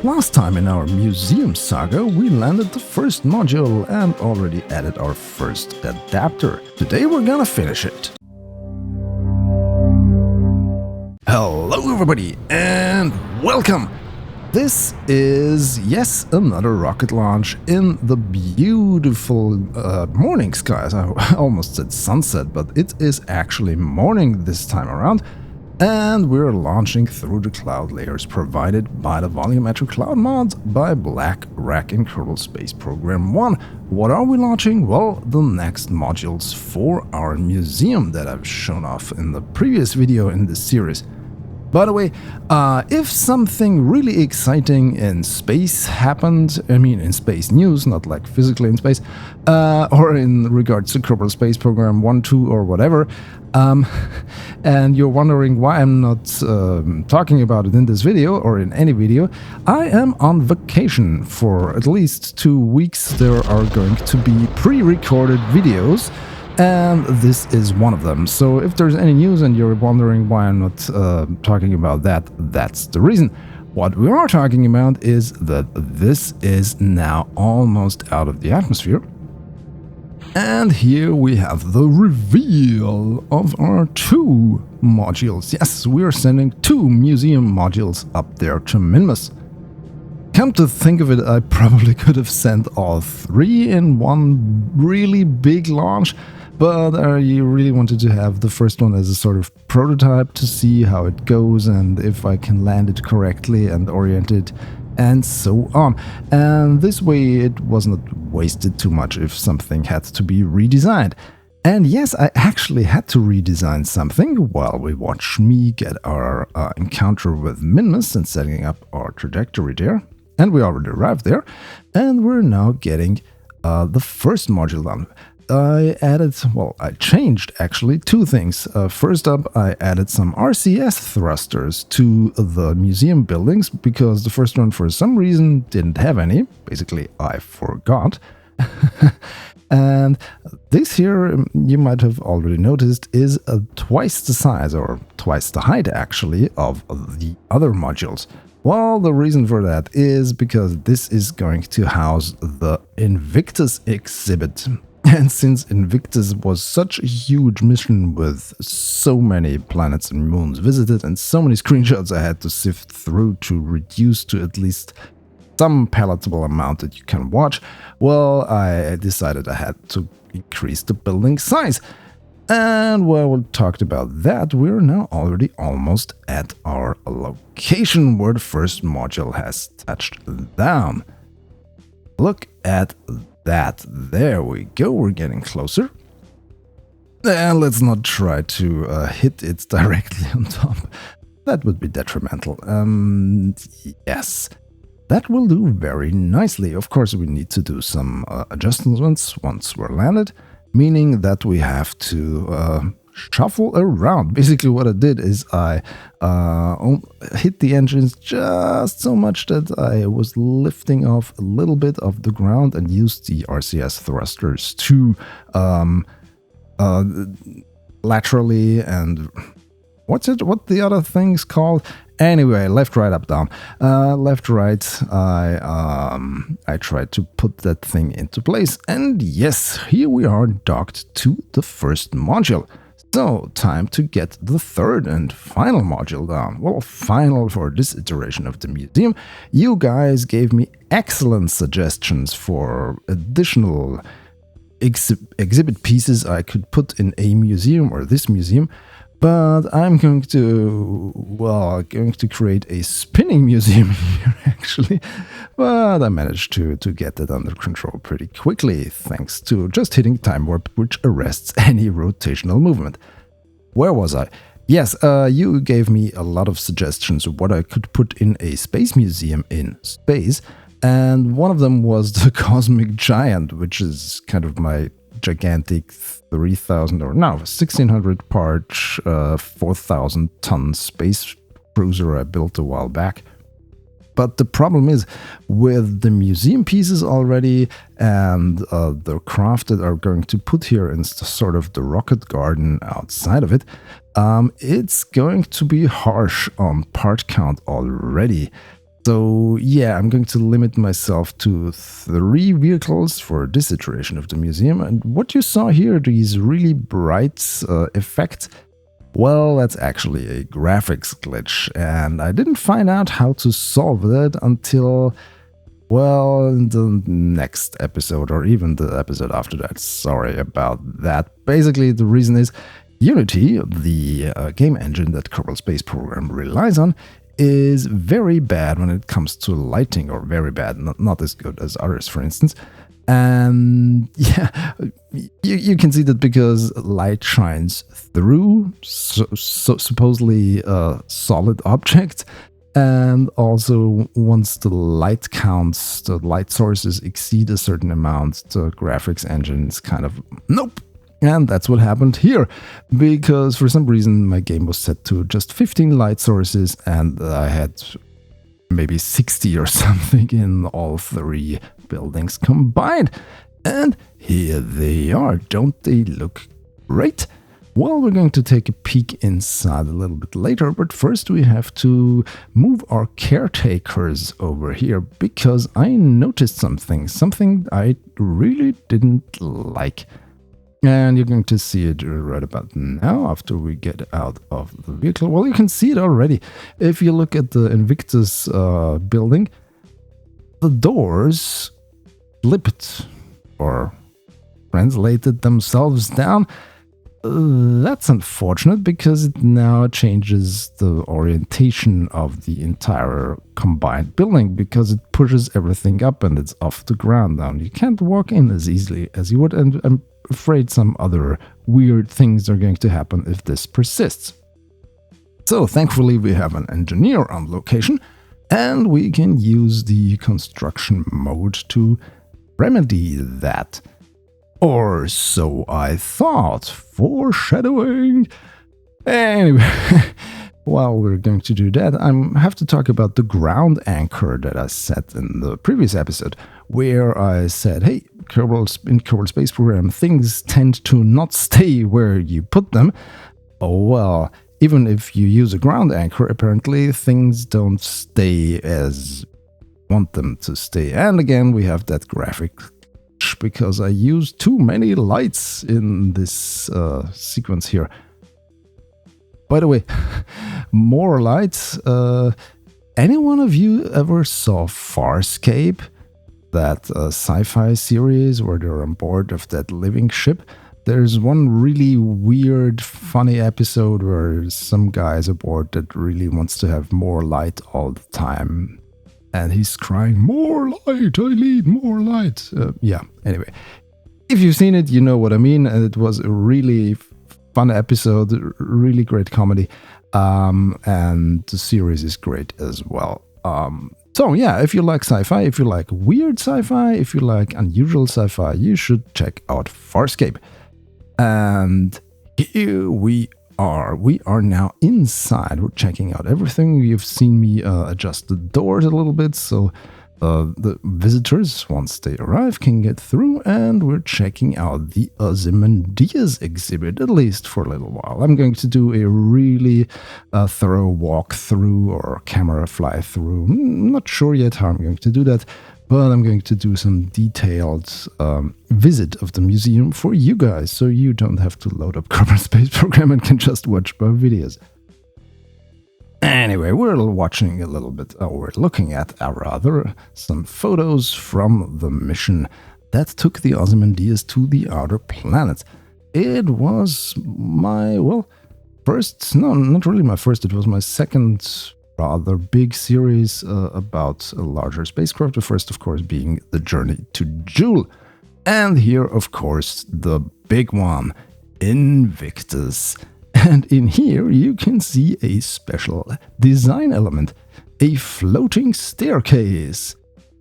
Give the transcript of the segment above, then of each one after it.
Last time in our museum saga, we landed the first module and already added our first adapter. Today we're gonna finish it. Hello everybody and welcome! This is, yes, another rocket launch in the beautiful morning skies. I almost said sunset, but it is actually morning this time around. And we're launching through the cloud layers provided by the volumetric cloud mod by BlackRack in Kerbal Space Program 1. What are we launching? Well, the next modules for our museum that I've shown off in the previous video in this series. By the way, if something really exciting in space happened, I mean in space news, not like physically in space, or in regards to Kerbal Space Program 1, 2 or whatever, and you're wondering why I'm not talking about it in this video or in any video, I am on vacation for at least 2 weeks. There are going to be pre-recorded videos. And this is one of them. So if there's any news and you're wondering why I'm not talking about that, that's the reason. What we are talking about is that this is now almost out of the atmosphere. And here we have the reveal of our 2 modules. Yes, we are sending 2 museum modules up there to Minmus. Come to think of it, I probably could have sent all 3 in one really big launch. But I really wanted to have the first one as a sort of prototype to see how it goes and if I can land it correctly and orient it and so on. And this way it was not wasted too much if something had to be redesigned. And yes, I actually had to redesign something while we watch me get our encounter with Minmus and setting up our trajectory there. And we already arrived there. And we're now getting the first module done. I changed actually 2 things. First up, I added some RCS thrusters to the museum buildings because the first one for some reason didn't have any. Basically, I forgot. And this here, you might have already noticed, is twice the size or twice the height actually of the other modules. Well, the reason for that is because this is going to house the Invictus exhibit. And since Invictus was such a huge mission with so many planets and moons visited and so many screenshots I had to sift through to reduce to at least some palatable amount that you can watch, well, I decided I had to increase the building size. And while we talked about that, we're now already almost at our location where the first module has touched down. Look at that. There we go, we're getting closer. And let's not try to hit it directly on top. That would be detrimental. Yes, that will do very nicely. Of course, we need to do some adjustments once we're landed, meaning that we have to shuffle around. Basically what I did is I hit the engines just so much that I was lifting off a little bit of the ground and used the RCS thrusters to laterally and what the other thing's called? Anyway, left, right, up, down. Left, right, I tried to put that thing into place. And yes, here we are docked to the first module. So, time to get the third and final module down. Well, final for this iteration of the museum. You guys gave me excellent suggestions for additional exhibit pieces I could put in a museum or this museum. But I'm going to create a spinning museum here, actually. But I managed to get that under control pretty quickly, thanks to just hitting time warp, which arrests any rotational movement. Where was I? Yes, you gave me a lot of suggestions of what I could put in a space museum in space. And one of them was the Cosmic Giant, which is kind of my gigantic 3,000 or no 1,600 part 4,000 ton space cruiser I built a while back. But the problem is with the museum pieces already and the craft that are going to put here in sort of the rocket garden outside of it, it's going to be harsh on part count already. So yeah, I'm going to limit myself to 3 vehicles for this iteration of the museum. And what you saw here, these really bright effects, well, that's actually a graphics glitch. And I didn't find out how to solve that until, well, in the next episode or even the episode after that. Sorry about that. Basically, the reason is Unity, the game engine that Kerbal Space Program relies on, is very bad when it comes to lighting, or very bad, not as good as others, for instance. And yeah, you can see that because light shines through supposedly solid objects, and also once the light counts, the light sources exceed a certain amount, the graphics engine is kind of nope. And that's what happened here, because for some reason my game was set to just 15 light sources and I had maybe 60 or something in all 3 buildings combined. And here they are. Don't they look great? Well, we're going to take a peek inside a little bit later, but first we have to move our caretakers over here, because I noticed something I really didn't like. And you're going to see it right about now after we get out of the vehicle. Well, you can see it already. If you look at the Invictus building, the doors flipped or translated themselves down. That's unfortunate because it now changes the orientation of the entire combined building, because it pushes everything up and it's off the ground now. You can't walk in as easily as you would, and I'm afraid some other weird things are going to happen if this persists. So thankfully we have an engineer on location, and we can use the construction mode to remedy that. Or so I thought. Foreshadowing. Anyway, while we're going to do that, I have to talk about the ground anchor that I set in the previous episode, where I said, hey, in Kerbal Space Program, things tend to not stay where you put them. Oh well, even if you use a ground anchor, apparently things don't stay as you want them to stay. And again, we have that graphic because I used too many lights in this sequence here. By the way, more lights. Any one of you ever saw Farscape? That sci-fi series where they're on board of that living ship? There's one really weird, funny episode where some guy's aboard that really wants to have more light all the time. And he's crying, more light, I need more light. Yeah, anyway. If you've seen it, you know what I mean. And it was a really fun episode, really great comedy. And the series is great as well. So yeah, if you like sci-fi, if you like weird sci-fi, if you like unusual sci-fi, you should check out Farscape. And here we are. We are now inside. We're checking out everything. You've seen me adjust the doors a little bit, so the visitors, once they arrive, can get through, and we're checking out the Ozymandias exhibit, at least for a little while. I'm going to do a really thorough walkthrough or camera fly through. I'm not sure yet how I'm going to do that, but I'm going to do some detailed visit of the museum for you guys, so you don't have to load up Kerbal Space Program and can just watch my videos. Anyway, we're watching a little bit, we're looking at, rather, some photos from the mission that took the Ozymandias to the outer planets. It was my, well, first, no, not really my first, it was my second rather big series about a larger spacecraft, the first, of course, being the journey to Jool. And here, of course, the big one, Invictus. And in here you can see a special design element, a floating staircase,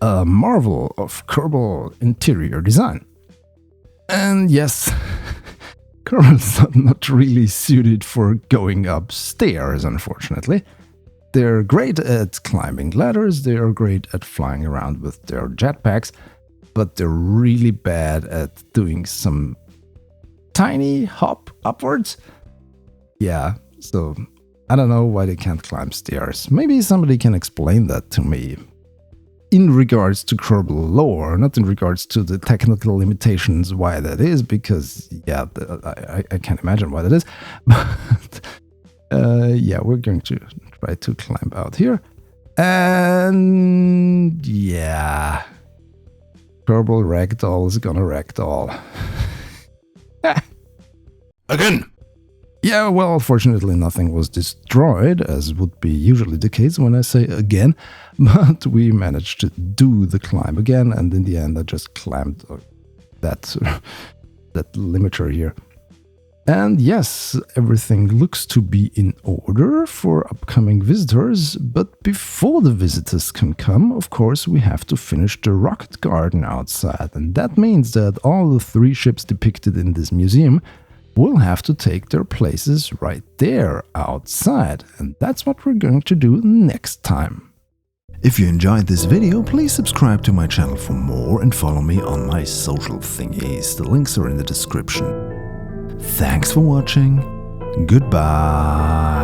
a marvel of Kerbal Interior design. And yes, Kerbal's not really suited for going upstairs, unfortunately. They're great at climbing ladders, they're great at flying around with their jetpacks, but they're really bad at doing some tiny hop upwards. Yeah, so I don't know why they can't climb stairs. Maybe somebody can explain that to me. In regards to Kerbal lore, not in regards to the technical limitations why that is, because, yeah, I can't imagine why that is. But, yeah, we're going to try to climb out here. And, yeah, Kerbal Ragdoll is gonna ragdoll. Again! Yeah, well, fortunately nothing was destroyed, as would be usually the case when I say again, but we managed to do the climb again, and in the end I just climbed that limiter here. And yes, everything looks to be in order for upcoming visitors, but before the visitors can come, of course, we have to finish the rocket garden outside, and that means that all the 3 ships depicted in this museum will have to take their places right there outside, and that's what we're going to do next time. If you enjoyed this video, please subscribe to my channel for more and follow me on my social thingies. The links are in the description. Thanks for watching. Goodbye.